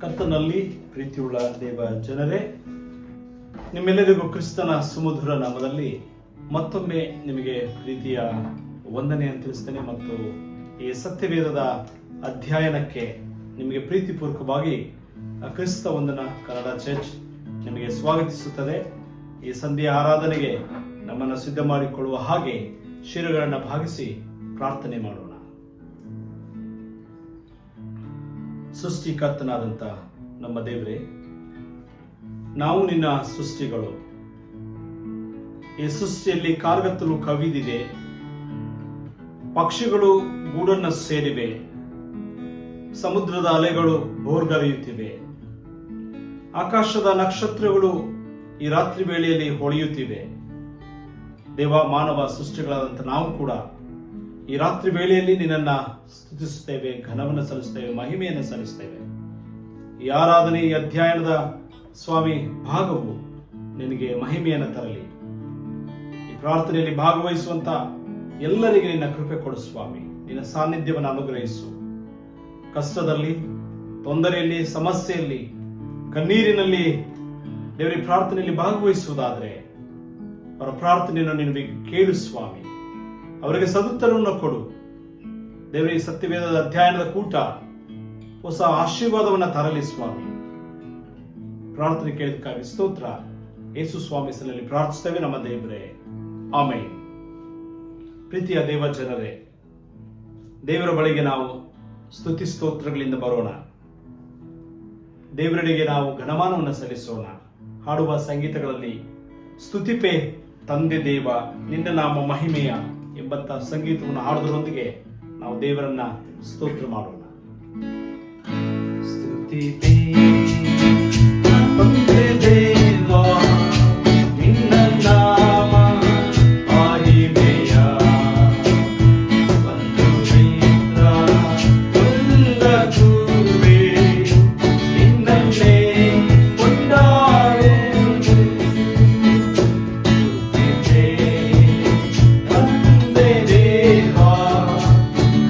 ಕರ್ತನಲ್ಲಿ ಪ್ರೀತಿಯುಳ್ಳ ದೇವ ಜನರೇ, ನಿಮ್ಮೆಲ್ಲರಿಗೂ ಕ್ರಿಸ್ತನ ಸುಮಧುರ ನಾಮದಲ್ಲಿ ಮತ್ತೊಮ್ಮೆ ನಿಮಗೆ ಪ್ರೀತಿಯ ವಂದನೆಯನ್ನು ತಿಳಿಸ್ತೇನೆ ಮತ್ತು ಈ ಸತ್ಯವೇದದ ಅಧ್ಯಯನಕ್ಕೆ ನಿಮಗೆ ಪ್ರೀತಿಪೂರ್ವಕವಾಗಿ ಕ್ರಿಸ್ತ ವಂದನ ಕನ್ನಡ ಚರ್ಚ್ ನಿಮಗೆ ಸ್ವಾಗತಿಸುತ್ತದೆ. ಈ ಸಂಧ್ಯಾ ಆರಾಧನೆಗೆ ನಮ್ಮನ್ನು ಸಿದ್ಧ ಮಾಡಿಕೊಳ್ಳುವ ಹಾಗೆ ಶಿರಗಳನ್ನು ಭಾಗಿಸಿ ಪ್ರಾರ್ಥನೆ ಮಾಡೋಣ. ಸೃಷ್ಟಿಕರ್ತನಾದಂಥ ನಮ್ಮ ದೇವರೇ, ನಾವು ನಿನ್ನ ಸೃಷ್ಟಿಗಳು. ಈ ಸೃಷ್ಟಿಯಲ್ಲಿ ಕಾರ್ಗತ್ತಲು ಕವಿದಿದೆ, ಪಕ್ಷಿಗಳು ಗೂಡನ್ನು ಸೇರಿವೆ, ಸಮುದ್ರದ ಅಲೆಗಳು ಬೋರ್ಗರೆಯುತ್ತಿವೆ, ಆಕಾಶದ ನಕ್ಷತ್ರಗಳು ಈ ರಾತ್ರಿ ವೇಳೆಯಲ್ಲಿ ಹೊಳೆಯುತ್ತಿವೆ. ದೇವ, ಮಾನವ ಸೃಷ್ಟಿಗಳಾದಂಥ ನಾವು ಕೂಡ ಈ ರಾತ್ರಿ ವೇಳೆಯಲ್ಲಿ ನಿನ್ನನ್ನು ಸ್ತುತಿಸುತ್ತೇವೆ, ಘನವನ್ನು ಸಲ್ಲಿಸುತ್ತೇವೆ, ಮಹಿಮೆಯನ್ನು ಸಲ್ಲಿಸುತ್ತೇವೆ. ಈ ಆರಾಧನೆ, ಈ ಅಧ್ಯಯನದ ಸ್ವಾಮಿ ಭಾಗವು ನಿನಗೆ ಮಹಿಮೆಯನ್ನು ತರಲಿ. ಈ ಪ್ರಾರ್ಥನೆಯಲ್ಲಿ ಭಾಗವಹಿಸುವಂತ ಎಲ್ಲರಿಗೆ ನಿನ್ನ ಕೃಪೆ ಕೊಡು ಸ್ವಾಮಿ. ನಿನ್ನ ಸಾನ್ನಿಧ್ಯವನ್ನು ಅನುಗ್ರಹಿಸು. ಕಷ್ಟದಲ್ಲಿ, ತೊಂದರೆಯಲ್ಲಿ, ಸಮಸ್ಯೆಯಲ್ಲಿ, ಕಣ್ಣೀರಿನಲ್ಲಿ ದೇವರ ಪ್ರಾರ್ಥನೆಯಲ್ಲಿ ಭಾಗವಹಿಸುವುದಾದರೆ ಅವರ ಪ್ರಾರ್ಥನೆಯನ್ನು ನಿನಗೆ ಕೇಳು ಸ್ವಾಮಿ. ಅವರಿಗೆ ಸದುತ್ತರವನ್ನು ಕೊಡು ದೇವರ. ಈ ಸತ್ಯವೇದದ ಅಧ್ಯಯನದ ಕೂಟ ಹೊಸ ಆಶೀರ್ವಾದವನ್ನು ತರಲಿ ಸ್ವಾಮಿ. ಪ್ರಾರ್ಥನೆ ಕೇಳಿದಕ್ಕಾಗಿ ಸ್ತೋತ್ರ. ಯೇಸು ಸ್ವಾಮಿ ಹೆಸರಿನಲ್ಲಿ ಪ್ರಾರ್ಥಿಸುತ್ತೇವೆ ನಮ್ಮ ದೇವರೇ, ಆಮೆನ್. ಪ್ರೀತಿಯ ದೇವ ಜನರೇ, ದೇವರ ಬಳಿಗೆ ನಾವು ಸ್ತುತಿ ಸ್ತೋತ್ರಗಳಿಂದ ಬರೋಣ. ದೇವರಡೆಗೆ ನಾವು ಘನಮಾನವನ್ನು ಸಲ್ಲಿಸೋಣ. ಹಾಡುವ ಸಂಗೀತಗಳಲ್ಲಿ ಸ್ತುತಿಪೆ ತಂದೆ ದೇವ ನಿನ್ನ ನಾಮ ಮಹಿಮೆಯ ಎಂಬಂತ ಸಂಗೀತವನ್ನು ಹಾಡುವುದರೊಂದಿಗೆ ನಾವು ದೇವರನ್ನ ಸ್ತೋತ್ರ ಮಾಡೋಣ. ಸ್ತುತಿಪೆ ತಂದೆ ದೇವ ನಿನ್ನ ನಾಮ ಮಹಿಮೆಯ ಒಂದು ಮಿತ್ರ ಕುಂದ ಕೂವೆ ನಿನ್ನನ್ನೇ ಕೊಂಡಾಡುವುದು. ಸ್ತುತಿಪೆ ತಂದೆ ದೇವ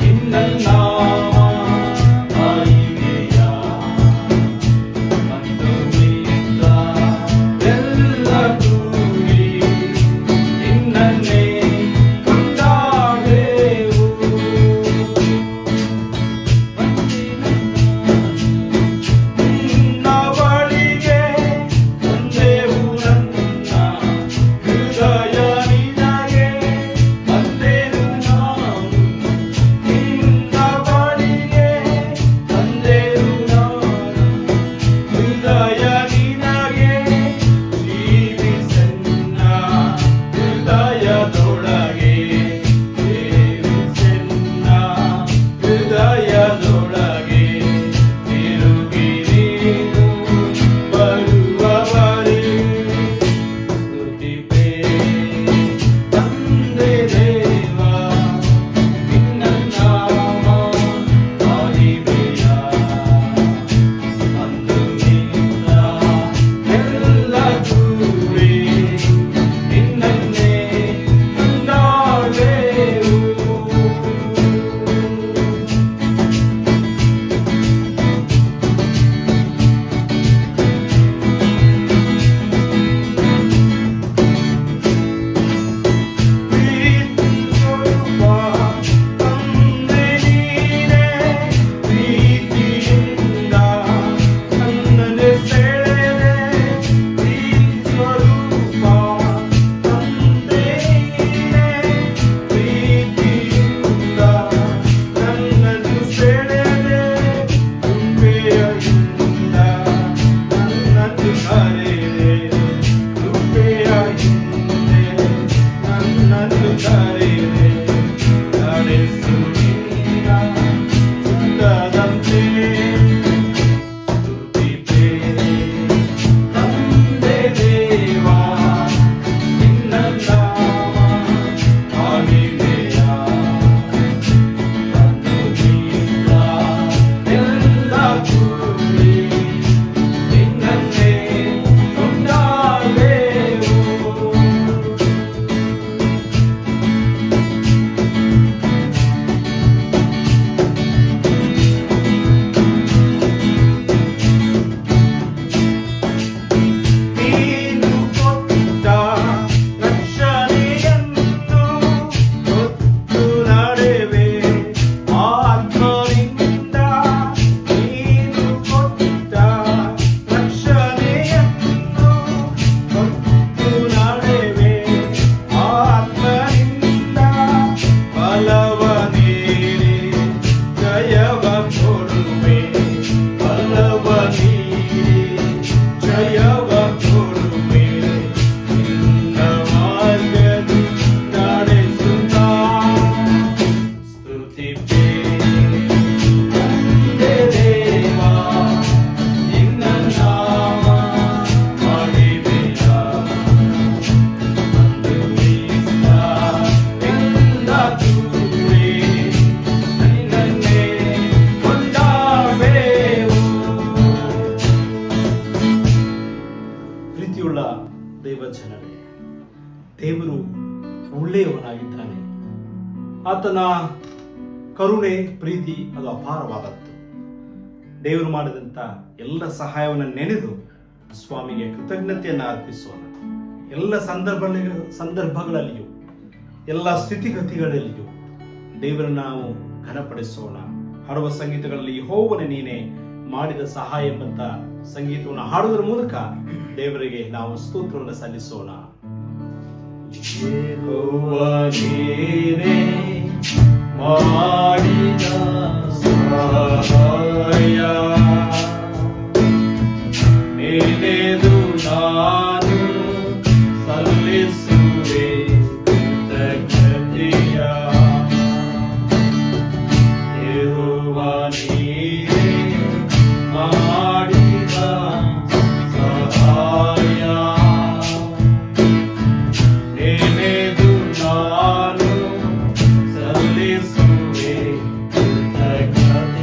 ನಿನ್ನ ನಾಮ ಮಹಿಮೆಯ ಆತನ ಕರುಣೆ ಪ್ರೀತಿ ಅದು ಅಪಾರವಾದದ್ದು. ದೇವರು ಮಾಡಿದಂಥ ಎಲ್ಲ ಸಹಾಯವನ್ನು ನೆನೆದು ಸ್ವಾಮಿಗೆ ಕೃತಜ್ಞತೆಯನ್ನು ಅರ್ಪಿಸೋಣ. ಎಲ್ಲ ಸಂದರ್ಭಗಳಲ್ಲಿಯೂ ಎಲ್ಲ ಸ್ಥಿತಿಗತಿಗಳಲ್ಲಿಯೂ ದೇವರನ್ನು ನಾವು ಘನಪಡಿಸೋಣ. ಹಾಡುವ ಸಂಗೀತಗಳಲ್ಲಿ ಯೆಹೋವನೇ ನೀನೇ ಮಾಡಿದ ಸಹಾಯ ಎಂಬಂತ ಸಂಗೀತವನ್ನು ಹಾಡುವುದರ ಮೂಲಕ ದೇವರಿಗೆ ನಾವು ಸ್ತೋತ್ರವನ್ನು ಸಲ್ಲಿಸೋಣ. ಯೆಹೋವನೇ ಮಾಡಿದ ಸಹಾಯ ನೆನೆದು ನಾನು ಸಲ್ಲಿಸುವೆ ಕೃತಜ್ಞತೆಯ. ಯೆಹೋವನೇ ಮಾಡಿದ ಸಹಾಯ ನೆನೆದು ನಾನು ಸಲ್ಲಿಸುವೆ ಕೃತಜ್ಞತೆಯ.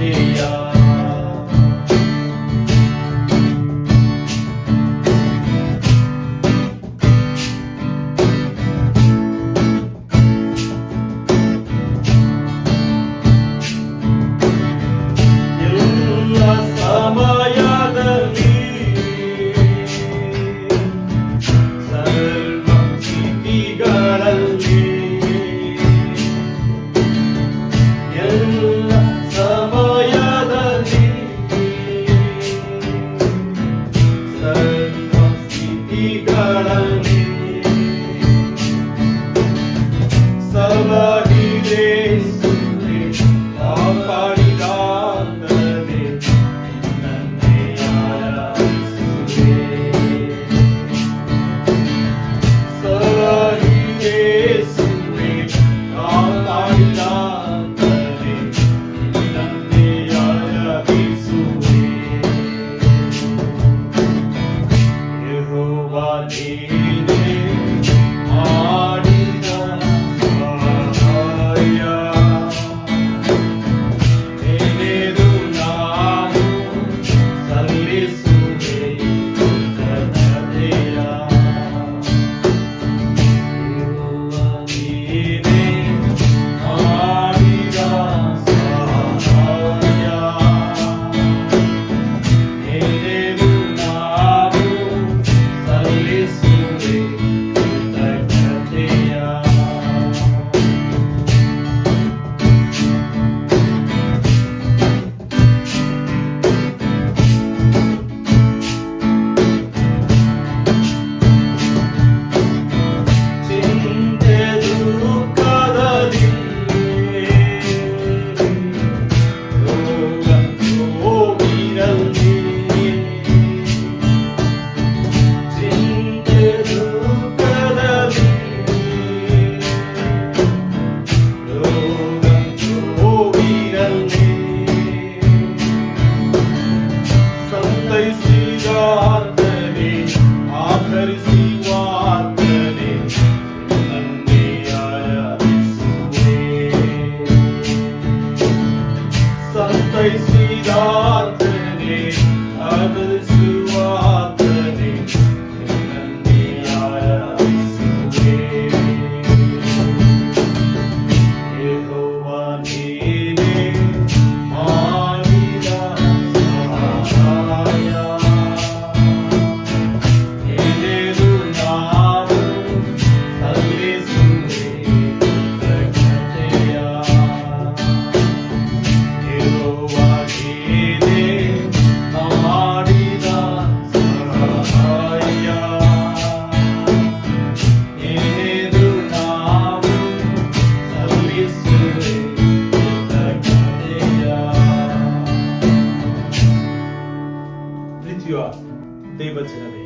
ದೇವಜನವೇ,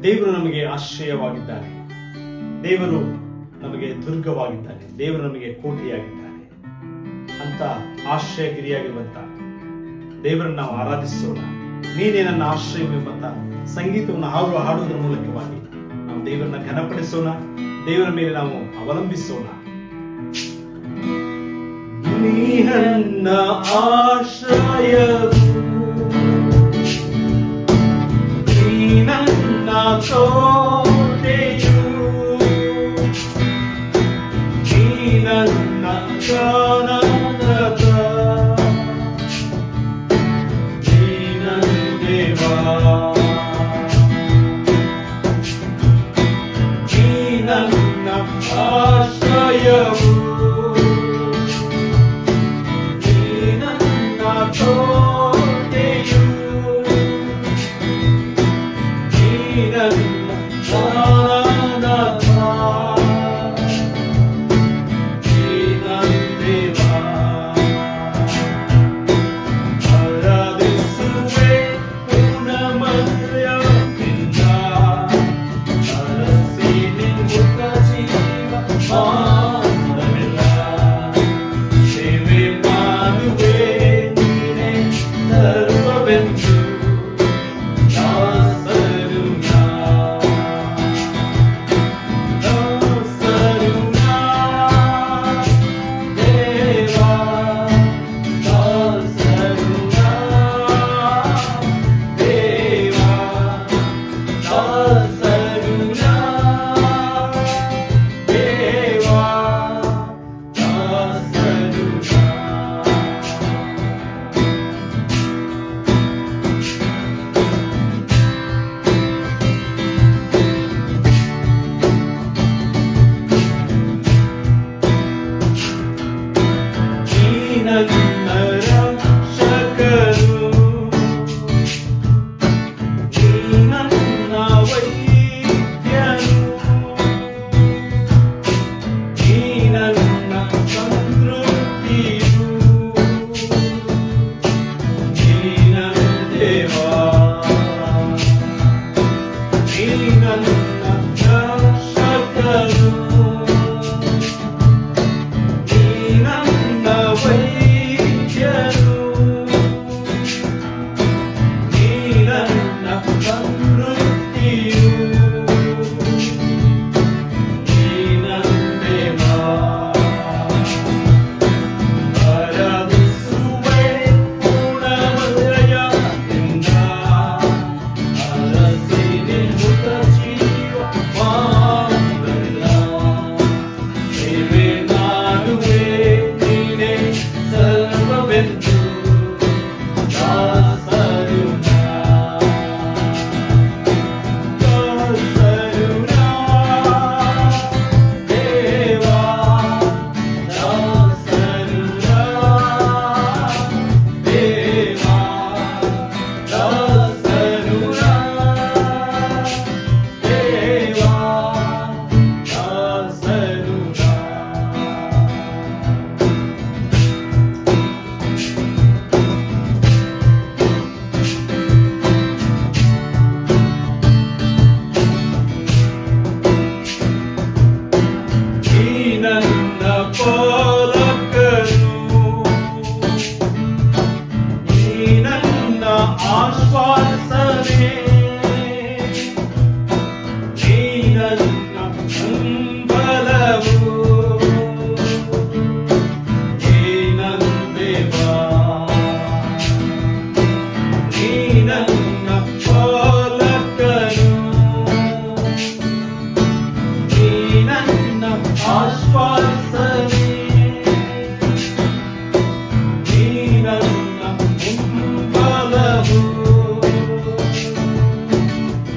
ದೇವರು ನಮಗೆ ಆಶ್ರಯವಾಗಿದ್ದಾನೆ, ದೇವರು ನಮಗೆ ದುರ್ಗವಾಗಿದ್ದಾನೆ, ದೇವರು ನಮಗೆ ಕೋಟೆಯಾಗಿದ್ದಾನೆ. ಅಂತ ಆಶ್ರಯಗಿರಿಯಾಗಿರುವಂತ ದೇವರನ್ನು ನಾವು ಆರಾಧಿಸೋಣ. ನೀನೇ ನನ್ನ ಆಶ್ರಯವೆಂಬಂತ ಸಂಗೀತವನ್ನು ಹಾಡುವುದರ ಮೂಲಕವಾಗಿ ನಾವು ದೇವರನ್ನ ಘನಪಡಿಸೋಣ, ದೇವರ ಮೇಲೆ ನಾವು ಅವಲಂಬಿಸೋಣ. ನೀ ನನ್ನ ಆಶ್ರಯವು, ನೀ ನನ್ನ ಕೋಟೆಯು, ನೀ ನನ್ನ ದೇವಾ ನೀ ನನ್ನ ಆಶ್ರಯವು ನೀ ನನ್ನ ಕೋಟೆಯು ನೀ ನನ್ನ ಪ್ರಾಣನಾಥ ನೀ ನನ್ನ ದೇವಾ ಆರಾಧಿಸುವೆ ಪೂರ್ಣಮಯದಿಂದ ಅರಸಿ ನಿನ್ಮುಖ ಜೀವ ಮಾತ್ರವಿಲ್ಲ ಸೇವೆ ಮಾಡುವೆ ನೀನೇ ಸರ್ವವೆಂದು ದಾಸರು ದೇವಾ ದಾಸರು ದೇವಾ ದಾಸರು ದೇವಾ ದಾಸರು ನೀ ನನ್ನ ರಕ್ಷಕರು ನೀ ನನ್ನ ವೈದ್ಯನು ನೀ ನನ್ನ ಸಂತೃಪ್ತಿಯು ನೀ ನನ್ನ ದೇವಾ ನೀ ನನ್ನ ರಕ್ಷಕರು ನೀ ನನ್ನ ವೈದ್ಯನು ನೀ ನನ್ನ ಸಂತೃಪ್ತಿಯು ನೀ ನನ್ನ ದೇವಾ ಆರಾಧಿಸುವೆ ಪೂರ್ಣಮಯದಿಂದ ಅರಸಿ ನಿನ್ಮುಖ ಜೀವ ಮಾತ್ರವಿಲ್ಲ ಸೇವೆ ಮಾಡುವೆ ನೀನೇ ಸರ್ವವೆಂದು ದಾಸರು ದೇವಾ ದಾಸರು ದೇವಾ ದಾಸರು ದೇವಾ ದಾಸರು ನೀ ನನ್ನ ಪಾಲಕನು ನೀ ನನ್ನ ಆಶ್ವಾಸನೆ ನೀ ನನ್ನ ಬೆಂಬಲವು ನೀ ನನ್ನ ದೇವಾ ನೀ ನನ್ನ ಪಾಲಕನು ನೀ ನನ್ನ ಆಶ್ವಾಸನೆ ನೀ ನನ್ನ ಬೆಂಬಲವು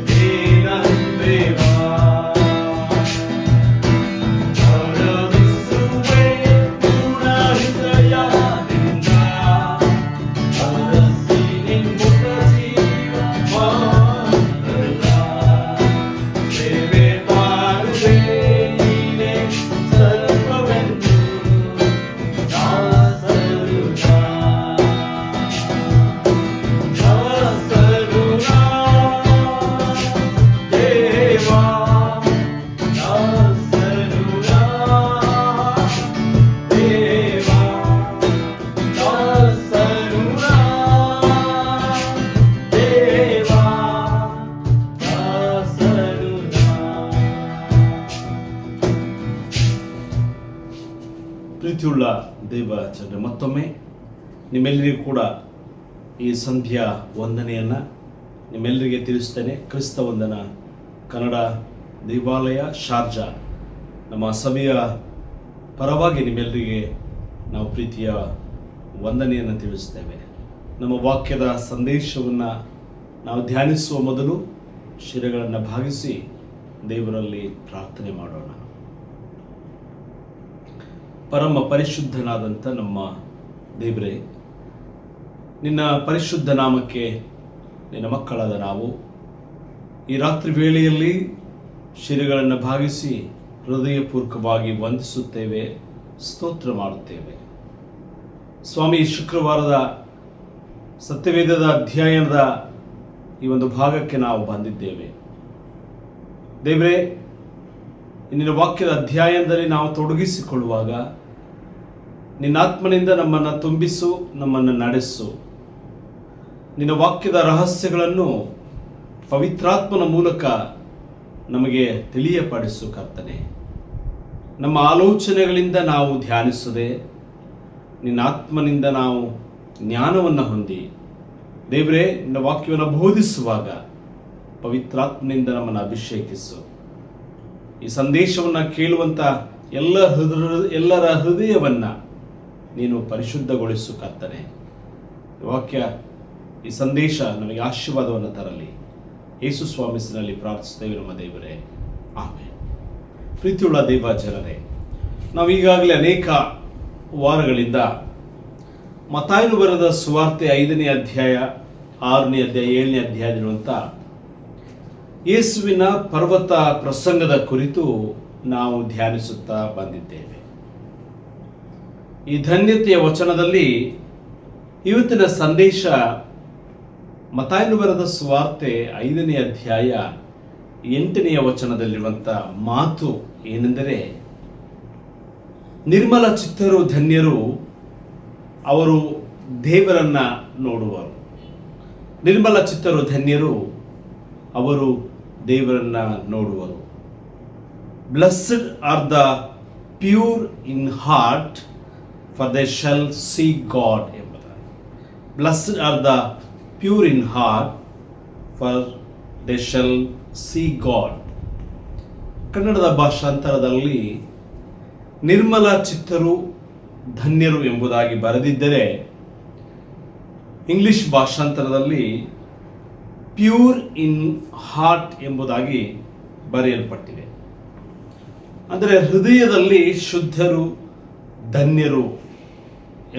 ನೀ ನನ್ನ ದೇವಾ ಆರಾಧಿಸುವೆ ಪೂರ್ಣ ಹೃದಯದಿಂದ ಅರಸಿ ನಿನ್ಮುಖ ಜೀವ ಮಾತ್ರವಿಲ್ಲ ಸೇವೆ ಮಾಡುವೆ ನೀನೇ ಸರ್ವವೆಂದು ದಾಸರು ದಾಸರು ದೇವಾ ದಾಸರು ದೇವಾ ದಾಸರು ದೇವಾ ದಾಸರು ಪ್ರೀತಿಯುಳ್ಳ ದೇವ ಜನರೇ, ಮತ್ತೊಮ್ಮೆ ನಿಮ್ಮೆಲ್ಲರಿಗೂ ಕೂಡ ಈ ಸಂಧ್ಯಾ ವಂದನೆಯನ್ನು ನಿಮ್ಮೆಲ್ಲರಿಗೆ ತಿಳಿಸ್ತೇನೆ. ಕ್ರಿಸ್ತ ವಂದನ ಕನ್ನಡ ದೇವಾಲಯ ಶಾರ್ಜಾ ನಮ್ಮ ಸಭೆಯ ಪರವಾಗಿ ನಿಮ್ಮೆಲ್ಲರಿಗೆ ನಾವು ಪ್ರೀತಿಯ ವಂದನೆಯನ್ನು ತಿಳಿಸ್ತೇವೆ. ನಮ್ಮ ವಾಕ್ಯದ ಸಂದೇಶವನ್ನು ನಾವು ಧ್ಯಾನಿಸುವ ಮೊದಲು ಶಿರಗಳನ್ನು ಭಾಗಿಸಿ ದೇವರಲ್ಲಿ ಪ್ರಾರ್ಥನೆ ಮಾಡೋಣ. ಪರಮ ಪರಿಶುದ್ಧನಾದಂಥ ನಮ್ಮ ದೇವರೇ, ನಿನ್ನ ಪರಿಶುದ್ಧ ನಾಮಕ್ಕೆ ನಿನ್ನ ಮಕ್ಕಳಾದ ನಾವು ಈ ರಾತ್ರಿ ವೇಳೆಯಲ್ಲಿ ಶಿರಗಳನ್ನು ಭಾಗಿಸಿ ಹೃದಯಪೂರ್ವಕವಾಗಿ ವಂದಿಸುತ್ತೇವೆ, ಸ್ತೋತ್ರ ಮಾಡುತ್ತೇವೆ. ಸ್ವಾಮಿ, ಶುಕ್ರವಾರದ ಸತ್ಯವೇದದ ಅಧ್ಯಯನದ ಈ ಒಂದು ಭಾಗಕ್ಕೆ ನಾವು ಬಂದಿದ್ದೇವೆ. ದೇವರೇ, ನಿನ್ನ ವಾಕ್ಯದ ಅಧ್ಯಯನದಲ್ಲಿ ನಾವು ತೊಡಗಿಸಿಕೊಳ್ಳುವಾಗ ನಿನ್ನ ಆತ್ಮನಿಂದ ನಮ್ಮನ್ನು ತುಂಬಿಸು, ನಮ್ಮನ್ನು ನಡೆಸು. ನಿನ್ನ ವಾಕ್ಯದ ರಹಸ್ಯಗಳನ್ನು ಪವಿತ್ರಾತ್ಮನ ಮೂಲಕ ನಮಗೆ ತಿಳಿಯಪಡಿಸು ಕರ್ತನೆ. ನಮ್ಮ ಆಲೋಚನೆಗಳಿಂದ ನಾವು ಧ್ಯಾನಿಸದೆ ನಿನ್ನ ಆತ್ಮನಿಂದ ನಾವು ಜ್ಞಾನವನ್ನು ಹೊಂದಿ ದೇವರೇ, ನಿನ್ನ ವಾಕ್ಯವನ್ನು ಬೋಧಿಸುವಾಗ ಪವಿತ್ರಾತ್ಮನಿಂದ ನಮ್ಮನ್ನು ಅಭಿಷೇಕಿಸು. ಈ ಸಂದೇಶವನ್ನು ಕೇಳುವಂಥ ಎಲ್ಲರ ಹೃದಯವನ್ನು ನೀನು ಪರಿಶುದ್ಧಗೊಳಿಸು ಕರ್ತನೆ. ವಾಕ್ಯ, ಈ ಸಂದೇಶ ನಮಗೆ ಆಶೀರ್ವಾದವನ್ನು ತರಲಿ. ಯೇಸು ಸ್ವಾಮಿಸಿನಲ್ಲಿ ಪ್ರಾರ್ಥಿಸುತ್ತೇವೆ ನಮ್ಮ ದೇವರೇ, ಆಮೇಲೆ. ಪ್ರೀತಿಯುಳ್ಳ ದೇವ ಜನರೇ, ನಾವು ಈಗಾಗಲೇ ಅನೇಕ ವಾರಗಳಿಂದ ಮತ್ತಾಯನು ಬರೆದ ಸುವಾರ್ತೆ 5ನೇ ಅಧ್ಯಾಯ, 6ನೇ ಅಧ್ಯಾಯ, 7ನೇ ಅಧ್ಯಾಯದಿರುವಂಥ ಯೇಸುವಿನ ಪರ್ವತ ಪ್ರಸಂಗದ ಕುರಿತು ನಾವು ಧ್ಯಾನಿಸುತ್ತಾ ಬಂದಿದ್ದೇವೆ. ಈ ಧನ್ಯತೆಯ ವಚನದಲ್ಲಿ ಇವತ್ತಿನ ಸಂದೇಶ ಮತ್ತಾಯನು ಬರೆದ ಸುವಾರ್ತೆ 5ನೇ ಅಧ್ಯಾಯ 8ನೇ ವಚನದಲ್ಲಿರುವಂಥ ಮಾತು ಏನೆಂದರೆ, ನಿರ್ಮಲ ಚಿತ್ತರು ಧನ್ಯರು, ಅವರು ದೇವರನ್ನ ನೋಡುವರು. ನಿರ್ಮಲ ಚಿತ್ತರು ಧನ್ಯರು, ಅವರು ದೇವರನ್ನ ನೋಡುವರು. Blessed are the pure in heart, for they shall see God ಎಂಬುದಾಗಿ. Blessed are the pure in heart, for they shall see God. ಕನ್ನಡದ ಭಾಷಾಂತರದಲ್ಲಿ ನಿರ್ಮಲ ಚಿತ್ತರು ಧನ್ಯರು ಎಂಬುದಾಗಿ ಬರೆದಿದ್ದರೆ, ಇಂಗ್ಲಿಷ್ ಭಾಷಾಂತರದಲ್ಲಿ ಪ್ಯೂರ್ ಇನ್ ಹಾರ್ಟ್ ಎಂಬುದಾಗಿ ಬರೆಯಲ್ಪಟ್ಟಿದೆ. ಅಂದರೆ ಹೃದಯದಲ್ಲಿ ಶುದ್ಧರು, ಧನ್ಯರು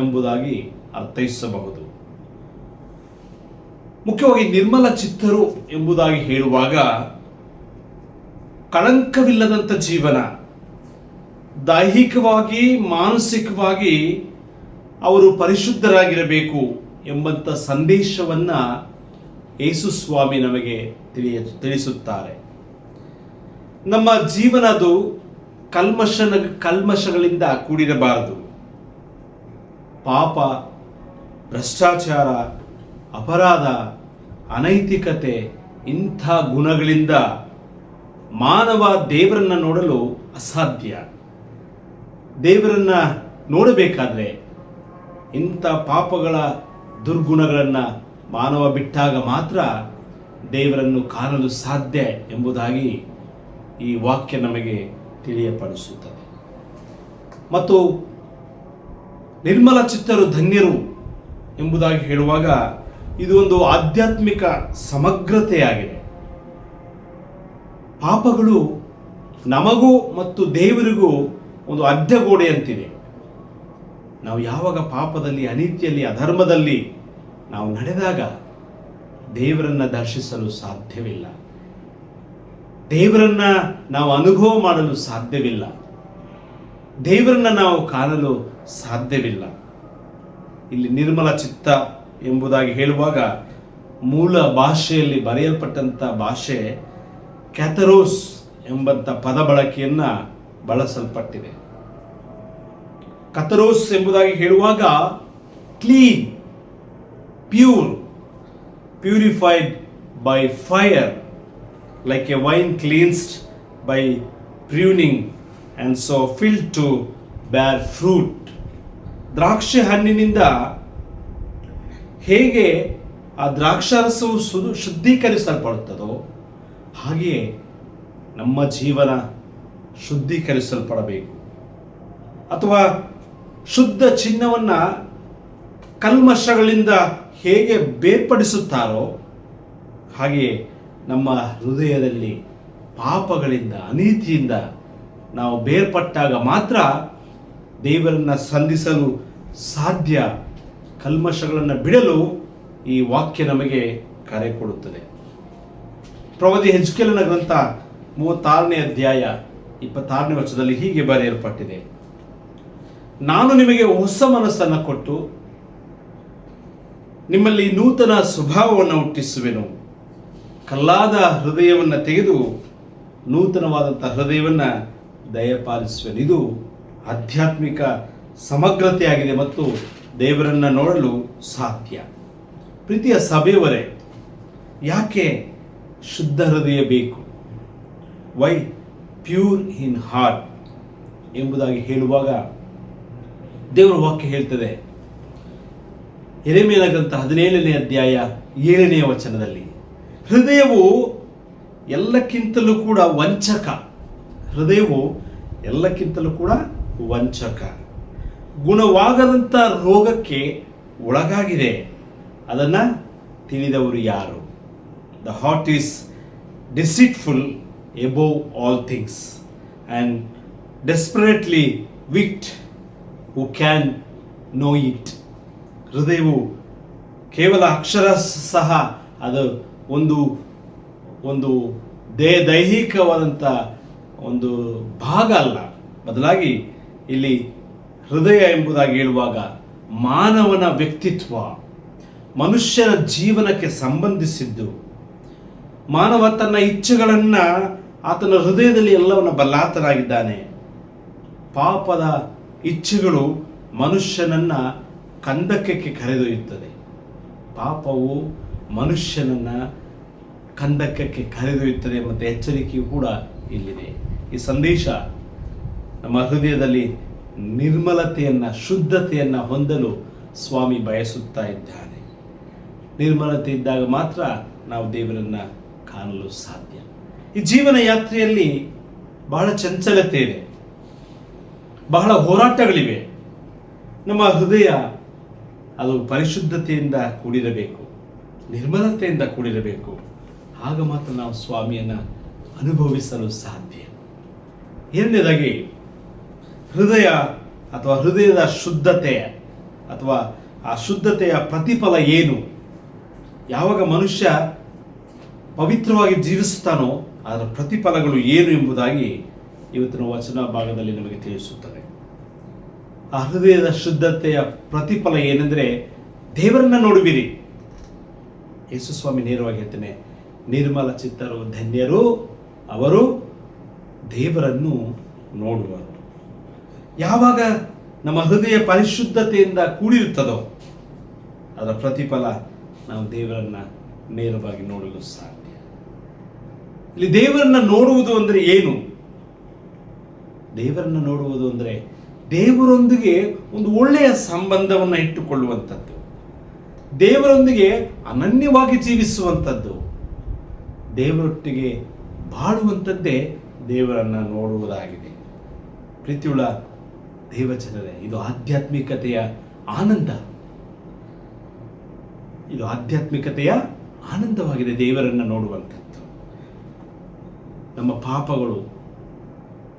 ಎಂಬುದಾಗಿ ಅರ್ಥೈಸಬಹುದು. ಮುಖ್ಯವಾಗಿ ನಿರ್ಮಲ ಚಿತ್ತರು ಎಂಬುದಾಗಿ ಹೇಳುವಾಗ ಕಳಂಕವಿಲ್ಲದಂಥ ಜೀವನ, ದೈಹಿಕವಾಗಿ ಮಾನಸಿಕವಾಗಿ ಅವರು ಪರಿಶುದ್ಧರಾಗಿರಬೇಕು ಎಂಬಂಥ ಸಂದೇಶವನ್ನು ಯೇಸು ಸ್ವಾಮಿ ನಮಗೆ ತಿಳಿಸುತ್ತಾರೆ. ನಮ್ಮ ಜೀವನದು ಕಲ್ಮಶಗಳಿಂದ ಕೂಡಿರಬಾರದು. ಪಾಪ, ಭ್ರಷ್ಟಾಚಾರ, ಅಪರಾಧ, ಅನೈತಿಕತೆ ಇಂಥ ಗುಣಗಳಿಂದ ಮಾನವ ದೇವರನ್ನು ನೋಡಲು ಅಸಾಧ್ಯ. ದೇವರನ್ನ ನೋಡಬೇಕಾದ್ರೆ ಇಂಥ ಪಾಪಗಳ ದುರ್ಗುಣಗಳನ್ನು ಮಾನವ ಬಿಟ್ಟಾಗ ಮಾತ್ರ ದೇವರನ್ನು ಕಾಣಲು ಸಾಧ್ಯ ಎಂಬುದಾಗಿ ಈ ವಾಕ್ಯ ನಮಗೆ ತಿಳಿಯಪಡಿಸುತ್ತದೆ. ಮತ್ತು ನಿರ್ಮಲ ಚಿತ್ತರು ಧನ್ಯರು ಎಂಬುದಾಗಿ ಹೇಳುವಾಗ ಇದು ಒಂದು ಆಧ್ಯಾತ್ಮಿಕ ಸಮಗ್ರತೆಯಾಗಿದೆ. ಪಾಪಗಳು ನಮಗೂ ಮತ್ತು ದೇವರಿಗೂ ಒಂದು ಅಡ್ಡಗೋಡೆಯಂತಿದೆ. ನಾವು ಯಾವಾಗ ಪಾಪದಲ್ಲಿ, ಅನೀತಿಯಲ್ಲಿ, ಅಧರ್ಮದಲ್ಲಿ ನಾವು ನಡೆದಾಗ ದೇವರನ್ನ ದರ್ಶಿಸಲು ಸಾಧ್ಯವಿಲ್ಲ. ದೇವರನ್ನ ನಾವು ಅನುಭವ ಮಾಡಲು ಸಾಧ್ಯವಿಲ್ಲ. ದೇವರನ್ನ ನಾವು ಕಾಣಲು ಸಾಧ್ಯವಿಲ್ಲ. ಇಲ್ಲಿ ನಿರ್ಮಲ ಚಿತ್ತ ಎಂಬುದಾಗಿ ಹೇಳುವಾಗ ಮೂಲ ಭಾಷೆಯಲ್ಲಿ ಬರೆಯಲ್ಪಟ್ಟಂಥ ಭಾಷೆ ಕ್ಯಾಥರೋಸ್ ಎಂಬಂಥ ಪದ ಬಳಕೆಯನ್ನು ಬಳಸಲ್ಪಟ್ಟಿದೆ. ಕಥರೋಸ್ ಎಂಬುದಾಗಿ ಹೇಳುವಾಗ clean, pure, purified by fire, like a vine cleansed by pruning and so filled to bear fruit. ದ್ರಾಕ್ಷಿ ಹಣ್ಣಿನಿಂದ ಹೇಗೆ ಆ ದ್ರಾಕ್ಷಾರಸವು ಶುದ್ಧೀಕರಿಸಲ್ಪಡುತ್ತದೋ ಹಾಗೆಯೇ ನಮ್ಮ ಜೀವನ ಶುದ್ಧೀಕರಿಸಲ್ಪಡಬೇಕು. ಅಥವಾ ಶುದ್ಧ ಚಿನ್ನವನ್ನು ಕಲ್ಮಶಗಳಿಂದ ಹೇಗೆ ಬೇರ್ಪಡಿಸುತ್ತಾರೋ ಹಾಗೆಯೇ ನಮ್ಮ ಹೃದಯದಲ್ಲಿ ಪಾಪಗಳಿಂದ, ಅನೀತಿಯಿಂದ ನಾವು ಬೇರ್ಪಟ್ಟಾಗ ಮಾತ್ರ ದೇವರನ್ನು ಸಂಧಿಸಲು ಸಾಧ್ಯ. ಕಲ್ಮಶಗಳನ್ನು ಬಿಡಲು ಈ ವಾಕ್ಯ ನಮಗೆ ಕರೆ ಕೊಡುತ್ತದೆ. ಪ್ರವಾದಿ ಹೆಜ್ಕೇಲನ ಗ್ರಂಥ 36ನೇ ಅಧ್ಯಾಯ 26ನೇ ವಚನದಲ್ಲಿ ಹೀಗೆ ಬರೆಯಲ್ಪಟ್ಟಿದೆ: ನಾನು ನಿಮಗೆ ಹೊಸ ಮನಸ್ಸನ್ನು ಕೊಟ್ಟು ನಿಮ್ಮಲ್ಲಿ ನೂತನ ಸ್ವಭಾವವನ್ನು ಹುಟ್ಟಿಸುವೆನು. ಕಲ್ಲಾದ ಹೃದಯವನ್ನು ತೆಗೆದು ನೂತನವಾದಂಥ ಹೃದಯವನ್ನು ದಯಪಾಲಿಸುವೆನು. ಇದು ಆಧ್ಯಾತ್ಮಿಕ ಸಮಗ್ರತೆಯಾಗಿದೆ ಮತ್ತು ದೇವರನ್ನು ನೋಡಲು ಸಾಧ್ಯ. ಪ್ರೀತಿಯ ಸಭೆಯವರೇ, ಯಾಕೆ ಶುದ್ಧ ಹೃದಯ ಬೇಕು? ವೈ ಪ್ಯೂರ್ ಇನ್ ಹಾರ್ಟ್ ಎಂಬುದಾಗಿ ಹೇಳುವಾಗ ದೇವರ ವಾಕ್ಯ ಹೇಳ್ತದೆ, ಯೆರೆಮೀಯನ ಗ್ರಂಥ 17ನೇ ಅಧ್ಯಾಯ 7ನೇ ವಚನದಲ್ಲಿ, ಹೃದಯವು ಎಲ್ಲಕ್ಕಿಂತಲೂ ಕೂಡ ವಂಚಕ. ಹೃದಯವು ಎಲ್ಲಕ್ಕಿಂತಲೂ ಕೂಡ ವಂಚಕ, ಗುಣವಾಗದಂಥ ರೋಗಕ್ಕೆ ಒಳಗಾಗಿದೆ. ಅದನ್ನು ತಿಳಿದವರು ಯಾರು? The heart is deceitful above all things and desperately wicked who can know it. ಹೃದಯವು ಕೇವಲ ಅಕ್ಷರ ಸಹ ಅದು ಒಂದು ದೈಹಿಕವಾದಂಥ ಒಂದು ಭಾಗ ಅಲ್ಲ. ಬದಲಾಗಿ ಇಲ್ಲಿ ಹೃದಯ ಎಂಬುದಾಗಿ ಹೇಳುವಾಗ ಮಾನವನ ವ್ಯಕ್ತಿತ್ವ, ಮನುಷ್ಯನ ಜೀವನಕ್ಕೆ ಸಂಬಂಧಿಸಿದ್ದು. ಮಾನವ ತನ್ನ ಇಚ್ಛೆಗಳನ್ನು ಆತನ ಹೃದಯದಲ್ಲಿ ಎಲ್ಲವನ್ನು ಬಲ್ಲಾತನಾಗಿದ್ದಾನೆ. ಪಾಪದ ಇಚ್ಛೆಗಳು ಮನುಷ್ಯನನ್ನು ಕಂದಕಕ್ಕೆ ಕರೆದೊಯ್ಯುತ್ತದೆ. ಪಾಪವು ಮನುಷ್ಯನನ್ನು ಕಂದಕಕ್ಕೆ ಕರೆದೊಯ್ಯುತ್ತದೆ ಮತ್ತು ಎಚ್ಚರಿಕೆಯೂ ಕೂಡ ಇಲ್ಲಿದೆ. ಈ ಸಂದೇಶ ನಮ್ಮ ಹೃದಯದಲ್ಲಿ ನಿರ್ಮಲತೆಯನ್ನು, ಶುದ್ಧತೆಯನ್ನು ಹೊಂದಲು ಸ್ವಾಮಿ ಬಯಸುತ್ತಾ ಇದ್ದಾನೆ. ನಿರ್ಮಲತೆ ಇದ್ದಾಗ ಮಾತ್ರ ನಾವು ದೇವರನ್ನು ಕಾಣಲು ಸಾಧ್ಯ. ಈ ಜೀವನ ಯಾತ್ರೆಯಲ್ಲಿ ಬಹಳ ಚಂಚಲತೆ ಇದೆ, ಬಹಳ ಹೋರಾಟಗಳಿವೆ. ನಮ್ಮ ಹೃದಯ ಅದು ಪರಿಶುದ್ಧತೆಯಿಂದ ಕೂಡಿರಬೇಕು, ನಿರ್ಮಲತೆಯಿಂದ ಕೂಡಿರಬೇಕು. ಆಗ ಮಾತ್ರ ನಾವು ಸ್ವಾಮಿಯನ್ನು ಅನುಭವಿಸಲು ಸಾಧ್ಯ. ಎರಡನೇದಾಗಿ, ಹೃದಯ ಅಥವಾ ಹೃದಯದ ಶುದ್ಧತೆ ಅಥವಾ ಆ ಶುದ್ಧತೆಯ ಪ್ರತಿಫಲ ಏನು? ಯಾವಾಗ ಮನುಷ್ಯ ಪವಿತ್ರವಾಗಿ ಜೀವಿಸುತ್ತಾನೋ ಅದರ ಪ್ರತಿಫಲಗಳು ಏನು ಎಂಬುದಾಗಿ ಇವತ್ತಿನ ವಚನ ಭಾಗದಲ್ಲಿ ನಮಗೆ ತಿಳಿಸುತ್ತದೆ. ಆ ಹೃದಯದ ಶುದ್ಧತೆಯ ಪ್ರತಿಫಲ ಏನೆಂದರೆ, ದೇವರನ್ನ ನೋಡುವಿರಿ. ಯೇಸು ಸ್ವಾಮಿ ನೇರವಾಗಿ ಹೇಳ್ತಾನೆ, ನಿರ್ಮಲ ಚಿತ್ತರು ಧನ್ಯರು, ಅವರು ದೇವರನ್ನು ನೋಡುವರು. ಯಾವಾಗ ನಮ್ಮ ಹೃದಯ ಪರಿಶುದ್ಧತೆಯಿಂದ ಕೂಡಿರುತ್ತದೋ ಅದರ ಪ್ರತಿಫಲ ನಾವು ದೇವರನ್ನ ನೇರವಾಗಿ ನೋಡಲು ಸಾಧ್ಯ. ಇಲ್ಲಿ ದೇವರನ್ನ ನೋಡುವುದು ಅಂದರೆ ಏನು? ದೇವರನ್ನ ನೋಡುವುದು ಅಂದರೆ ದೇವರೊಂದಿಗೆ ಒಂದು ಒಳ್ಳೆಯ ಸಂಬಂಧವನ್ನು ಇಟ್ಟುಕೊಳ್ಳುವಂಥದ್ದು, ದೇವರೊಂದಿಗೆ ಅನನ್ಯವಾಗಿ ಜೀವಿಸುವಂಥದ್ದು, ದೇವರೊಟ್ಟಿಗೆ ಬಾಳುವಂಥದ್ದೇ ದೇವರನ್ನ ನೋಡುವುದಾಗಿದೆ. ಪ್ರೀತಿಯುಳ್ಳ ದೇವಜನರೇ, ಇದು ಆಧ್ಯಾತ್ಮಿಕತೆಯ ಆನಂದ. ಇದು ಆಧ್ಯಾತ್ಮಿಕತೆಯ ಆನಂದವಾಗಿದೆ, ದೇವರನ್ನು ನೋಡುವಂಥದ್ದು. ನಮ್ಮ ಪಾಪಗಳು,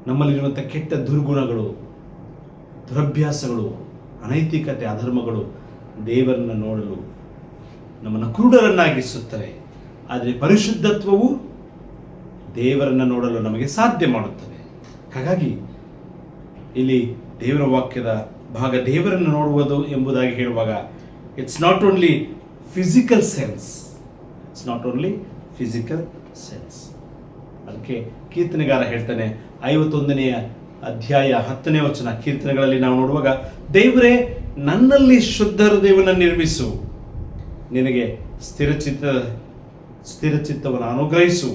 ನಮ್ಮಲ್ಲಿರುವಂಥ ಕೆಟ್ಟ ದುರ್ಗುಣಗಳು, ದುರಭ್ಯಾಸಗಳು, ಅನೈತಿಕತೆ, ಅಧರ್ಮಗಳು ದೇವರನ್ನು ನೋಡಲು ನಮ್ಮನ್ನು ಕುರುಡರನ್ನಾಗಿಸುತ್ತವೆ. ಆದರೆ ಪರಿಶುದ್ಧತ್ವವು ದೇವರನ್ನು ನೋಡಲು ನಮಗೆ ಸಾಧ್ಯ ಮಾಡುತ್ತದೆ. ಹಾಗಾಗಿ ಇಲ್ಲಿ ದೇವರ ವಾಕ್ಯದ ಭಾಗ ದೇವರನ್ನು ನೋಡುವುದು ಎಂಬುದಾಗಿ ಹೇಳುವಾಗ it's not only physical sense, it's not only physical sense. ಅದಕ್ಕೆ ಕೀರ್ತನೆಗಾರ ಹೇಳ್ತಾನೆ, 51ನೇ ಅಧ್ಯಾಯ 10ನೇ ವಚನ ಕೀರ್ತನೆಗಳಲ್ಲಿ ನಾವು ನೋಡುವಾಗ, ದೇವರೇ ನನ್ನಲ್ಲಿ ಶುದ್ಧ ಹೃದಯವನ್ನು ನಿರ್ಮಿಸು, ನಿನಗೆ ಸ್ಥಿರಚಿತ್ತವನ್ನು ಅನುಗ್ರಹಿಸು.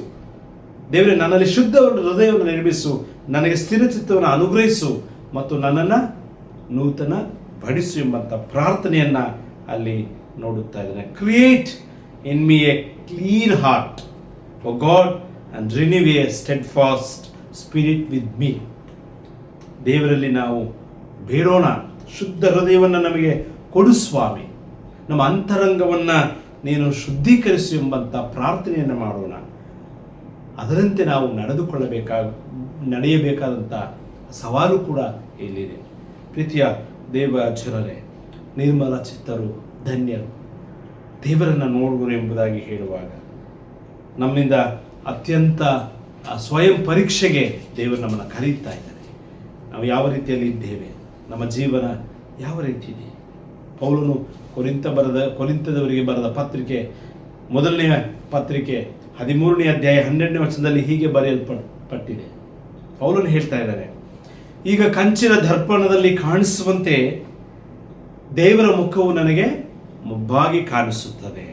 ದೇವರೇ ನನ್ನಲ್ಲಿ ಶುದ್ಧ ಹೃದಯವನ್ನು ನಿರ್ಮಿಸು, ನನಗೆ ಸ್ಥಿರಚಿತ್ತವನ್ನು ಅನುಗ್ರಹಿಸು ಮತ್ತು ನನ್ನನ್ನು ನೂತನ ಪಡಿಸು ಎಂಬಂಥ ಪ್ರಾರ್ಥನೆಯನ್ನು ಅಲ್ಲಿ ನೋಡುತ್ತಾ ಇದ್ದೇನೆ. Create in me a clean heart O God and renew a steadfast spirit with me. ದೇವರಲ್ಲಿ ನಾವು ಬೇಡೋಣ, ಶುದ್ಧ ಹೃದಯವನ್ನು ನಮಗೆ ಕೊಡು ಸ್ವಾಮಿ, ನಮ್ಮ ಅಂತರಂಗವನ್ನು ನೀನು ಶುದ್ಧೀಕರಿಸು ಎಂಬಂಥ ಪ್ರಾರ್ಥನೆಯನ್ನು ಮಾಡೋಣ. ಅದರಂತೆ ನಾವು ನಡೆಯಬೇಕಾದಂಥ ಸವಾಲು ಕೂಡ ಇಲ್ಲಿದೆ. ಪ್ರೀತಿಯ ದೇವ ಜನರೇ, ನಿರ್ಮಲ ಚಿತ್ತರು ಧನ್ಯರು, ದೇವರನ್ನು ನೋಡುವರು ಎಂಬುದಾಗಿ ಹೇಳುವಾಗ ನಮ್ಮಿಂದ ಅತ್ಯಂತ ಸ್ವಯಂ ಪರೀಕ್ಷೆಗೆ ದೇವರು ನಮ್ಮನ್ನು ಕರೀತಾ ಇದ್ದಾರೆ. ನಾವು ಯಾವ ರೀತಿಯಲ್ಲಿ ಇದ್ದೇವೆ, ನಮ್ಮ ಜೀವನ ಯಾವ ರೀತಿ ಇದೆ. ಪೌಲನು ಕೊರಿಂಥದವರಿಗೆ ಬರೆದ ಪತ್ರಿಕೆ, ಮೊದಲನೆಯ ಪತ್ರಿಕೆ 13ನೇ ಅಧ್ಯಾಯ 12ನೇ ವಚನದಲ್ಲಿ ಹೀಗೆ ಬರೆಯಲ್ಪಟ್ಟಿದೆ. ಪೌಲನು ಹೇಳ್ತಾ ಇದ್ದಾರೆ, ಈಗ ಕಂಚಿನ ದರ್ಪಣದಲ್ಲಿ ಕಾಣಿಸುವಂತೆ ದೇವರ ಮುಖವು ನನಗೆ ಮುಬ್ಬಾಗಿ ಕಾಣಿಸುತ್ತದೆ,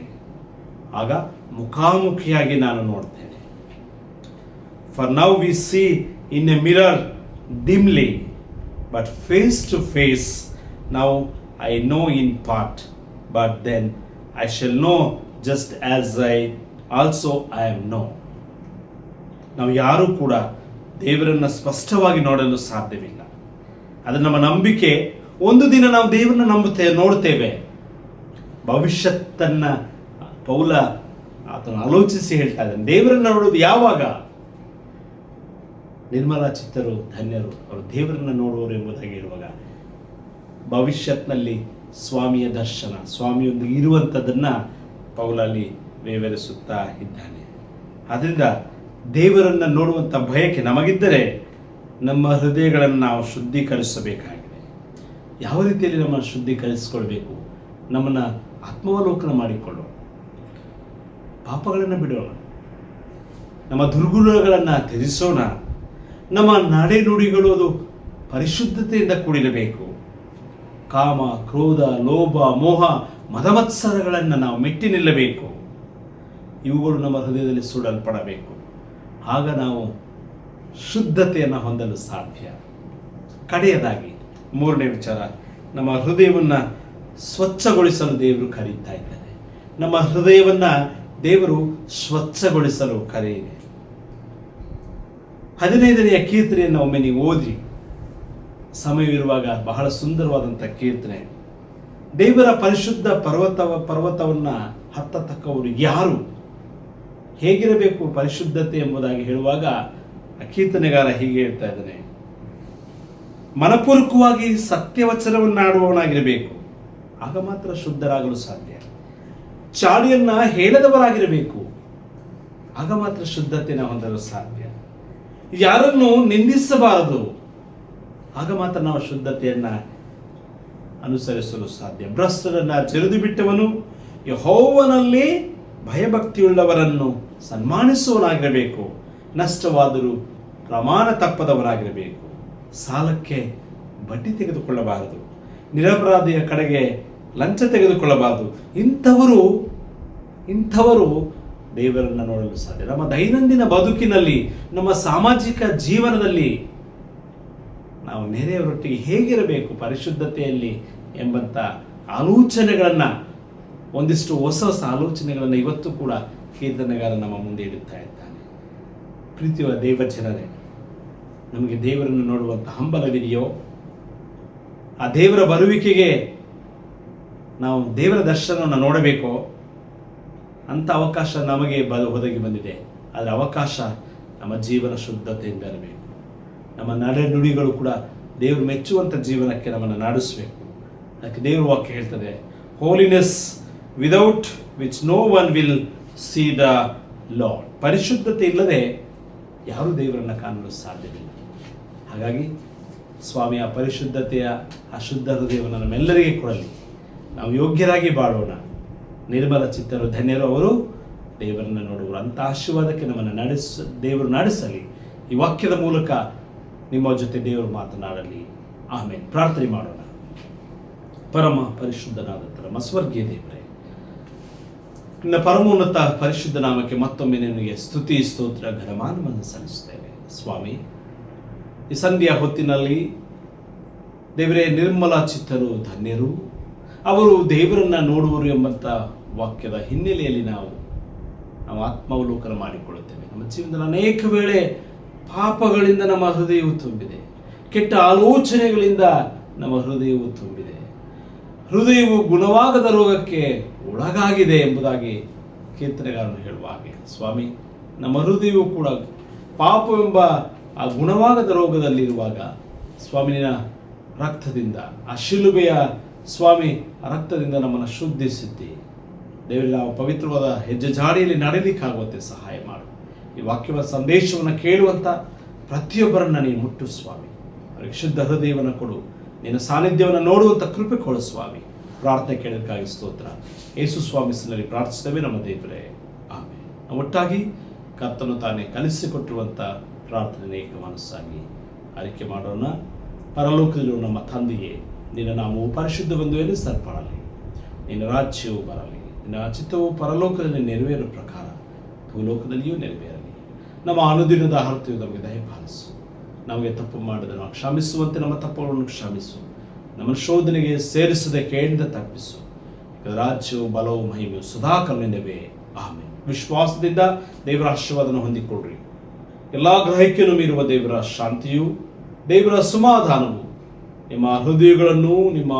ಆಗ ಮುಖಾಮುಖಿಯಾಗಿ ನಾನು ನೋಡ್ತೇನೆ. For now we see in a mirror dimly, but face to face now I know in part, but then I shall know just as I also I am known. ನಾವು ಯಾರೂ ಕೂಡ ದೇವರನ್ನು ಸ್ಪಷ್ಟವಾಗಿ ನೋಡಲು ಸಾಧ್ಯವಿಲ್ಲ. ಅದು ನಮ್ಮ ನಂಬಿಕೆ. ಒಂದು ದಿನ ನಾವು ದೇವರನ್ನು ನೋಡ್ತೇವೆ. ಭವಿಷ್ಯತ್ತನ್ನ ಪೌಲ ಆತನ ಆಲೋಚಿಸಿ ಹೇಳ್ತಾ ಇದ್ದಾನೆ. ದೇವರನ್ನು ನೋಡೋದು ಯಾವಾಗ? ನಿರ್ಮಲ ಚಿತ್ತರು ಧನ್ಯರು, ಅವರು ದೇವರನ್ನು ನೋಡುವರು ಎಂಬುದಾಗಿ ಹೇಳುವಾಗ ಭವಿಷ್ಯತ್ನಲ್ಲಿ ಸ್ವಾಮಿಯ ದರ್ಶನ, ಸ್ವಾಮಿಯೊಂದಿಗೆ ಇರುವಂಥದ್ದನ್ನ ಪೌಲಲ್ಲಿ ವಿವರಿಸುತ್ತಾ ಇದ್ದಾನೆ. ಆದ್ದರಿಂದ ದೇವರನ್ನು ನೋಡುವಂಥ ಬಯಕೆ ನಮಗಿದ್ದರೆ ನಮ್ಮ ಹೃದಯಗಳನ್ನು ನಾವು ಶುದ್ಧೀಕರಿಸಬೇಕಾಗಿದೆ. ಯಾವ ರೀತಿಯಲ್ಲಿ ನಮ್ಮನ್ನು ಶುದ್ಧೀಕರಿಸಿಕೊಳ್ಬೇಕು? ನಮ್ಮನ್ನು ಆತ್ಮಾವಲೋಕನ ಮಾಡಿಕೊಳ್ಳೋಣ, ಪಾಪಗಳನ್ನು ಬಿಡೋಣ, ನಮ್ಮ ದುರ್ಗುಣಗಳನ್ನು ತ್ಯಜಿಸೋಣ. ನಮ್ಮ ನಡೆನುಡಿಗಳು ಅದು ಪರಿಶುದ್ಧತೆಯಿಂದ ಕೂಡಿರಬೇಕು. ಕಾಮ, ಕ್ರೋಧ, ಲೋಭ, ಮೋಹ, ಮದಮತ್ಸರಗಳನ್ನು ನಾವು ಮೆಟ್ಟಿ ನಿಲ್ಲಬೇಕು. ಇವುಗಳು ನಮ್ಮ ಹೃದಯದಲ್ಲಿ ಸುಡಲ್ಪಡಬೇಕು. ಆಗ ನಾವು ಶುದ್ಧತೆಯನ್ನು ಹೊಂದಲು ಸಾಧ್ಯ. ಕಡೆಯದಾಗಿ 3ನೇ ವಿಚಾರ, ನಮ್ಮ ಹೃದಯವನ್ನು ಸ್ವಚ್ಛಗೊಳಿಸಲು ದೇವರು ಕರೀತಾ ಇದ್ದಾರೆ. ನಮ್ಮ ಹೃದಯವನ್ನು ದೇವರು ಸ್ವಚ್ಛಗೊಳಿಸಲು ಕರೆಯಿದೆ. 15ನೆಯ ಕೀರ್ತನೆಯನ್ನು ಒಮ್ಮೆ ನೀವು ಓದಿ, ಸಮಯವಿರುವಾಗ. ಬಹಳ ಸುಂದರವಾದಂಥ ಕೀರ್ತನೆ. ದೇವರ ಪರಿಶುದ್ಧ ಪರ್ವತವನ್ನು ಹತ್ತತಕ್ಕವರು ಯಾರು? ಹೇಗಿರಬೇಕು ಪರಿಶುದ್ಧತೆ ಎಂಬುದಾಗಿ ಹೇಳುವಾಗ ಕೀರ್ತನೆಗಾರ ಹೀಗೆ ಹೇಳ್ತಾ ಇದ್ದಾನೆ, ಮನಪೂರ್ವಕವಾಗಿ ಸತ್ಯವಚನವನ್ನಾಡುವವನಾಗಿರಬೇಕು, ಆಗ ಮಾತ್ರ ಶುದ್ಧರಾಗಲು ಸಾಧ್ಯ. ಚಾಡಿಯನ್ನ ಹೇಳದವರಾಗಿರಬೇಕು, ಆಗ ಮಾತ್ರ ಶುದ್ಧತೆಯನ್ನು ಹೊಂದಲು ಸಾಧ್ಯ. ಯಾರನ್ನು ನಿಂದಿಸಬಾರದು, ಆಗ ಮಾತ್ರ ನಾವು ಶುದ್ಧತೆಯನ್ನ ಅನುಸರಿಸಲು ಸಾಧ್ಯ. ಭ್ರಷ್ಟರನ್ನ ಜರಿದು ಬಿಟ್ಟವನು, ಯೆಹೋವನಲ್ಲಿ ಭಯಭಕ್ತಿಯುಳ್ಳವರನ್ನು ಸನ್ಮಾನಿಸುವವನಾಗಿರಬೇಕು, ನಷ್ಟವಾದರೂ ಪ್ರಮಾಣ ತಪ್ಪದವನಾಗಿರಬೇಕು, ಸಾಲಕ್ಕೆ ಬಡ್ಡಿ ತೆಗೆದುಕೊಳ್ಳಬಾರದು, ನಿರಪರಾಧಿಯ ಕಡೆಗೆ ಲಂಚ ತೆಗೆದುಕೊಳ್ಳಬಾರದು. ಇಂಥವರು ದೇವರನ್ನು ನೋಡಲು ಸಾಧ್ಯ. ನಮ್ಮ ದೈನಂದಿನ ಬದುಕಿನಲ್ಲಿ, ನಮ್ಮ ಸಾಮಾಜಿಕ ಜೀವನದಲ್ಲಿ ನಾವು ನೆರೆಯವರೊಟ್ಟಿಗೆ ಹೇಗಿರಬೇಕು ಪರಿಶುದ್ಧತೆಯಲ್ಲಿ ಎಂಬಂಥ ಆಲೋಚನೆಗಳನ್ನು, ಒಂದಿಷ್ಟು ಹೊಸ ಹೊಸ ಆಲೋಚನೆಗಳನ್ನು ಇವತ್ತು ಕೂಡ ಕೀರ್ತನೆಗಾರ ನಮ್ಮ ಮುಂದೆ ಇಡುತ್ತಾ ಇದ್ದಾನೆ. ಪ್ರೀತಿಯ ದೇವ ಜನರೇ, ನಮಗೆ ದೇವರನ್ನು ನೋಡುವಂಥ ಹಂಬಲವಿದೆಯೋ? ಆ ದೇವರ ಬರುವಿಕೆಗೆ ನಾವು ದೇವರ ದರ್ಶನವನ್ನು ನೋಡಬೇಕೋ? ಅಂಥ ಅವಕಾಶ ನಮಗೆ ಒದಗಿ ಬಂದಿದೆ. ಅದರ ಅವಕಾಶ ನಮ್ಮ ಜೀವನ ಶುದ್ಧತೆಯಿಂದ ಇರಬೇಕು. ನಮ್ಮ ನಡೆನುಡಿಗಳು ಕೂಡ ದೇವರು ಮೆಚ್ಚುವಂಥ ಜೀವನಕ್ಕೆ ನಮ್ಮನ್ನು ನಡೆಸಬೇಕು. ಅದಕ್ಕೆ ದೇವರ ವಾಕ್ಯ ಹೇಳ್ತದೆ, holiness without which no one will see the Lord. ಪರಿಶುದ್ಧತೆ ಇಲ್ಲದೆ ಯಾರೂ ದೇವರನ್ನು ಕಾಣಲು ಸಾಧ್ಯವಿಲ್ಲ. ಹಾಗಾಗಿ ಸ್ವಾಮಿಯ ಪರಿಶುದ್ಧತೆಯ ಅಶುದ್ಧ ಹೃದಯವನ್ನು ನಮ್ಮೆಲ್ಲರಿಗೆ ಕೊಡಲಿ. ನಾವು ಯೋಗ್ಯರಾಗಿ ಬಾಳೋಣ. ನಿರ್ಮಲ ಚಿತ್ತರು ಧನ್ಯರು, ಅವರು ದೇವರನ್ನು ನೋಡುವರು. ಅಂಥ ಆಶೀರ್ವಾದಕ್ಕೆ ನಮ್ಮನ್ನು ದೇವರು ನಡೆಸಲಿ. ಈ ವಾಕ್ಯದ ಮೂಲಕ ನಿಮ್ಮ ಜೊತೆ ದೇವರು ಮಾತನಾಡಲಿ. ಆಮೇಲೆ ಪ್ರಾರ್ಥನೆ ಮಾಡೋಣ. ಪರಮ ಪರಿಶುದ್ಧನಾದ ಸ್ವರ್ಗೀಯ ದೇವರೇ, ನಿನ್ನ ಪರಮೋನ್ನತ ಪರಿಶುದ್ಧ ನಾಮಕ್ಕೆ ಮತ್ತೊಮ್ಮೆ ನಿನಗೆ ಸ್ತುತಿ, ಸ್ತೋತ್ರ, ಘನಮಾನವನ್ನು ಸಲ್ಲಿಸುತ್ತೇವೆ. ಸ್ವಾಮಿ, ಈ ಸಂಧ್ಯಾ ಹೊತ್ತಿನಲ್ಲಿ ದೇವರೇ, ನಿರ್ಮಲ ಚಿತ್ತರು ಧನ್ಯರು, ಅವರು ದೇವರನ್ನು ನೋಡುವರು ಎಂಬಂಥ ವಾಕ್ಯದ ಹಿನ್ನೆಲೆಯಲ್ಲಿ ನಾವು ಆತ್ಮಾವಲೋಕನ ಮಾಡಿಕೊಳ್ಳುತ್ತೇವೆ. ನಮ್ಮ ಜೀವನದಲ್ಲಿ ಅನೇಕ ವೇಳೆ ಪಾಪಗಳಿಂದ ನಮ್ಮ ಹೃದಯವು ತುಂಬಿದೆ, ಕೆಟ್ಟ ಆಲೋಚನೆಗಳಿಂದ ನಮ್ಮ ಹೃದಯವು ತುಂಬಿದೆ. ಹೃದಯವು ಗುಣವಾಗದ ರೋಗಕ್ಕೆ ಒಳಗಾಗಿದೆ ಎಂಬುದಾಗಿ ಕೀರ್ತನೆಗಾರನು ಹೇಳುವ ಹಾಗೆ ಸ್ವಾಮಿ, ನಮ್ಮ ಹೃದಯವು ಕೂಡ ಪಾಪವೆಂಬ ಆ ಗುಣವಾಗದ ರೋಗದಲ್ಲಿರುವಾಗ ಸ್ವಾಮಿ ನಿನ್ನ ರಕ್ತದಿಂದ, ಆ ಶಿಲುಬೆಯ ಸ್ವಾಮಿ ರಕ್ತದಿಂದ ನಮ್ಮನ್ನು ಶುದ್ಧಿಸಿದ್ದಿ. ದೇವರ ನಾವು ಪವಿತ್ರವಾದ ಹೆಜ್ಜೆ ಜಾಡಿಯಲ್ಲಿ ನಡೀಲಿಕ್ಕಾಗುವಂತೆ ಸಹಾಯ ಮಾಡು. ಈ ವಾಕ್ಯದ ಸಂದೇಶವನ್ನು ಕೇಳುವಂಥ ಪ್ರತಿಯೊಬ್ಬರನ್ನ ನೀನು ಮುಟ್ಟು ಸ್ವಾಮಿ. ಅವರಿಗೆ ಶುದ್ಧ ಹೃದಯವನ್ನು ಕೊಡು. ನಿನ್ನ ಸಾನ್ನಿಧ್ಯವನ್ನು ನೋಡುವಂಥ ಕೃಪೆ ಕೊಡು ಸ್ವಾಮಿ. ಪ್ರಾರ್ಥನೆ ಕೇಳೋದಕ್ಕಾಗಿ ಸ್ತೋತ್ರ. ಯೇಸು ಸ್ವಾಮಿ ಹೆಸರಿನಲ್ಲಿ ಪ್ರಾರ್ಥಿಸ್ತೇವೆ ನಮ್ಮ ದೇವರೇ, ಆಮೇಲೆ. ನಾವು ಒಟ್ಟಾಗಿ ಕರ್ತನು ತಾನೇ ಕಲಿಸಿಕೊಟ್ಟಿರುವಂಥ ಪ್ರಾರ್ಥನೆ ಏಕ ಮನಸ್ಸಾಗಿ ಆರಿಕೆ ಮಾಡೋಣ. ಪರಲೋಕದಲ್ಲಿರುವ ನಮ್ಮ ತಂದೆಯೇ, ನಿನ್ನ ನಾಮವು ಪರಿಶುದ್ಧವೆಂದು ಎನಿಸಲ್ಪಡಲಿ. ನಿನ್ನ ರಾಜ್ಯವು ಬರಲಿ. ನಿನ್ನ ಚಿತ್ತವು ಪರಲೋಕದಲ್ಲಿ ನೆರವೇರುವ ಪ್ರಕಾರ ಭೂಲೋಕದಲ್ಲಿಯೂ ನೆರವೇರಲಿ. ನಮ್ಮ ಅನುದಿನದ ಆಹಾರತೆಯು ನಮಗೆ ದಯಪಾಲಿಸು. ನಮಗೆ ತಪ್ಪು ಮಾಡಿದ ನಾವು ಕ್ಷಮಿಸುವಂತೆ ನಮ್ಮ ತಪ್ಪುಗಳನ್ನು ಕ್ಷಮಿಸು. ನಮ್ಮ ಶೋಧನೆಗೆ ಸೇರಿಸದೆ ಕೇಳಿದ ತಪ್ಪಿಸು. ರಾಜ್ಯವು, ಬಲವು, ಮಹಿಮೆಯು ಸದಾಕಾಲ ನಿನ್ನವೇ, ಆಮೇಲೆ. ವಿಶ್ವಾಸದಿಂದ ದೇವರ ಆಶೀರ್ವಾದವನ್ನು ಹೊಂದಿಕೊಳ್ಳ್ರಿ. ಎಲ್ಲ ಗ್ರಹಿಕೆಯನ್ನು ಮೀರುವ ದೇವರ ಶಾಂತಿಯು, ದೇವರ ಸಮಾಧಾನವು ನಿಮ್ಮ ಹೃದಯಗಳನ್ನು, ನಿಮ್ಮ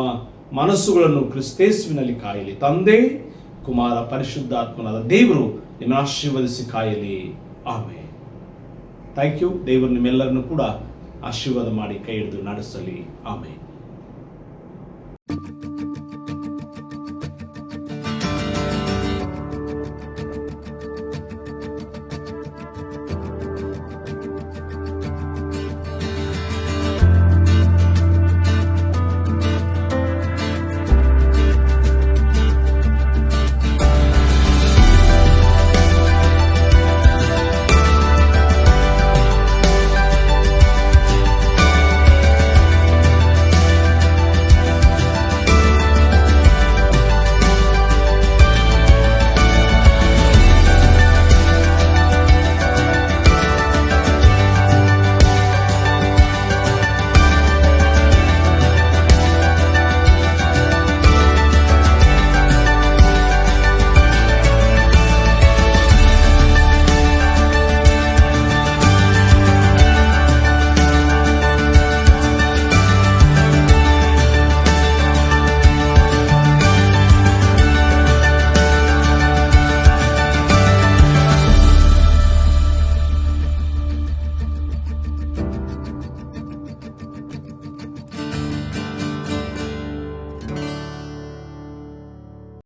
ಮನಸ್ಸುಗಳನ್ನು ಕ್ರಿಸ್ತೇಸುವಿನಲ್ಲಿ ಕಾಯಲಿ. ತಂದೆ, ಕುಮಾರ, ಪರಿಶುದ್ಧಾತ್ಮನಾದ ದೇವರು ನಿಮ್ಮ ಆಶೀರ್ವದಿಸಿ ಕಾಯಲಿ. ಆಮೇಲೆ. Thank you. ದೇವರು ನಿಮ್ಮೆಲ್ಲರನ್ನು ಕೂಡ ಆಶೀರ್ವಾದ ಮಾಡಿ ಕೈ ಹಿಡಿದು ನಡೆಸಲಿ. ಆಮೇಲೆ.